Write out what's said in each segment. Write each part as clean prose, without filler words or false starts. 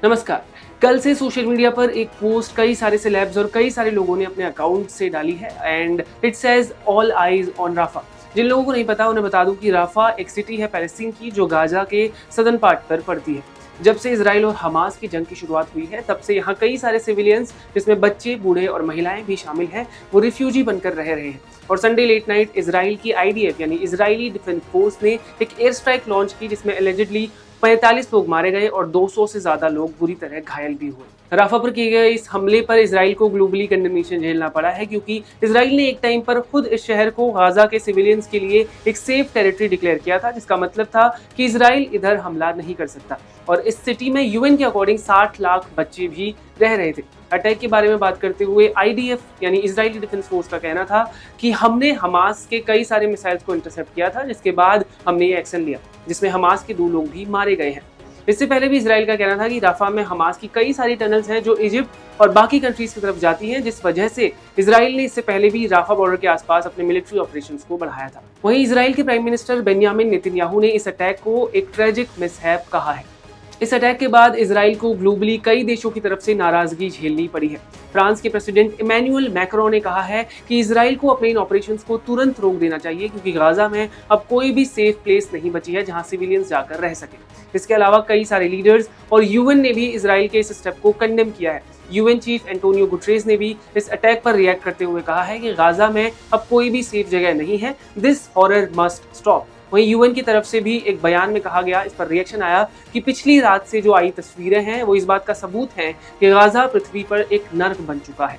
नमस्कार। कल से सोशल मीडिया पर एक पोस्ट कई सारे सेलेब्स और कई सारे लोगों ने अपने अकाउंट से डाली है and it says all eyes on Rafah. जिन लोगों को नहीं पता उन्हें बता दूं कि राफा एक सिटी है पैलेस्टीन की जो गाजा के सदर्न पार्ट पर पड़ती है। जब से इसराइल और हमास की जंग की शुरुआत हुई है तब से यहाँ कई सारे सिविलियंस जिसमें बच्चे, बूढ़े और महिलाएं भी शामिल हैं वो रिफ्यूजी बनकर रह रहे हैं। और संडे लेट नाइट इसराइल की आईडीएफ यानी इजरायली डिफेंस फोर्स ने एक एयर स्ट्राइक लॉन्च की जिसमें एलिजिडली 45 लोग मारे गए और 200 से ज्यादा लोग बुरी तरह घायल भी हुए। राफा पर किए गए इस हमले पर इसराइल को ग्लोबली कंडेमनेशन झेलना पड़ा है क्योंकि इसराइल ने एक टाइम पर खुद इस शहर को गाजा के सिविलियंस के लिए एक सेफ टेरिटरी डिक्लेयर किया था, जिसका मतलब था कि इसराइल इधर हमला नहीं कर सकता। और इस सिटी में यूएन के अकॉर्डिंग 60 लाख बच्चे भी रह रहे थे। अटैक के बारे में बात करते हुए आईडीएफ यानी इजरायली डिफेंस फोर्स का कहना था कि हमने हमास के कई सारे मिसाइल्स को इंटरसेप्ट किया था, जिसके बाद हमने ये एक्शन लिया जिसमें हमास के 2 लोग भी मारे गए हैं। इससे पहले भी इसराइल का कहना था कि राफा में हमास की कई सारी टनल्स हैं जो इजिप्ट और बाकी कंट्रीज की तरफ जाती हैं, जिस वजह से इसराइल ने इससे पहले भी राफा बॉर्डर के आसपास अपने मिलिट्री ऑपरेशंस को बढ़ाया था। वहीं इसराइल के प्राइम मिनिस्टर बेंयामिन नेतन्याहू ने इस अटैक को एक ट्रेजिक मिसहैप कहा है। इस अटैक के बाद इसराइल को ग्लोबली कई देशों की तरफ से नाराजगी झेलनी पड़ी है। फ्रांस के प्रेसिडेंट इमैनुअल मैक्रोन ने कहा है कि इसराइल को अपने इन ऑपरेशंस को तुरंत रोक देना चाहिए क्योंकि गाजा में अब कोई भी सेफ प्लेस नहीं बची है जहां सिविलियंस जाकर रह सके। इसके अलावा कई सारे लीडर्स और यूएन ने भी इसराइल के इस स्टेप को कंडेम किया है। यूएन चीफ एंटोनियो गुटरेस ने भी इस अटैक पर रिएक्ट करते हुए कहा है कि गाजा में अब कोई भी सेफ जगह नहीं है, दिस हॉरर मस्ट स्टॉप। वहीं यूएन की तरफ से भी एक बयान में कहा गया, इस पर रिएक्शन आया कि पिछली रात से जो आई तस्वीरें हैं वो इस बात का सबूत हैं कि गाजा पृथ्वी पर एक नर्क बन चुका है।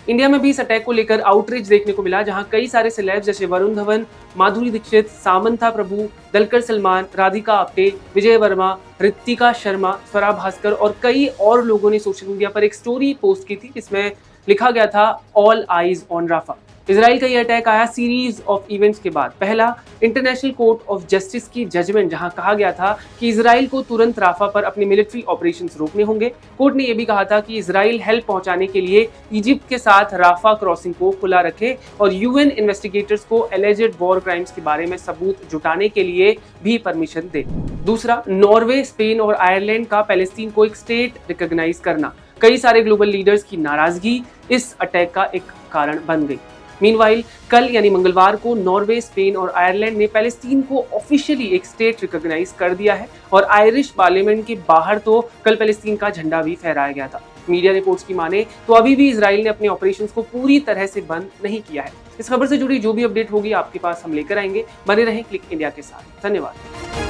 इंडिया में भी इस अटैक को लेकर आउटरीच देखने को मिला, जहां कई सारे सेलेब्स जैसे वरुण धवन, माधुरी दीक्षित, सामंथा प्रभु, दलकर सलमान, राधिका आप्टे, विजय वर्मा, ऋतिका शर्मा, स्वरा भास्कर और कई और लोगों ने सोशल मीडिया पर एक स्टोरी पोस्ट की थी जिसमें लिखा गया था all eyes on Rafah. Israel का यह अटैक आया सीरीज ऑफ इवेंट्स के बाद। पहला, इंटरनेशनल कोर्ट ऑफ जस्टिस की जजमेंट जहां कहा गया था कि इसराइल को तुरंत राफा पर अपने मिलिट्री ऑपरेशंस रोकने होंगे। कोर्ट ने यह भी कहा था कि इसराइल हेल्प पहुंचाने के लिए इजिप्ट के साथ राफा क्रॉसिंग को खुला रखे और यूएन इन्वेस्टिगेटर्स को एलिजेड वॉर क्राइम्स के बारे में सबूत जुटाने के लिए भी परमिशन दे। दूसरा, नॉर्वे, स्पेन और आयरलैंड का पैलेस्टीन को एक स्टेट रिकॉग्नाइज करना। कई सारे ग्लोबल लीडर्स की नाराजगी इस अटैक का एक कारण बन गई। मीनवाइल कल यानी मंगलवार को नॉर्वे, स्पेन और आयरलैंड ने पैलेस्टीन को ऑफिशियली एक स्टेट रिकॉग्नाइज कर दिया है और आयरिश पार्लियामेंट के बाहर तो कल पैलेस्टीन का झंडा भी फहराया गया था। मीडिया रिपोर्ट्स की माने तो अभी भी इसराइल ने अपने ऑपरेशंस को पूरी तरह से बंद नहीं किया है। इस खबर से जुड़ी जो भी अपडेट होगी आपके पास हम लेकर आएंगे। बने रहें क्लिक इंडिया के साथ। धन्यवाद।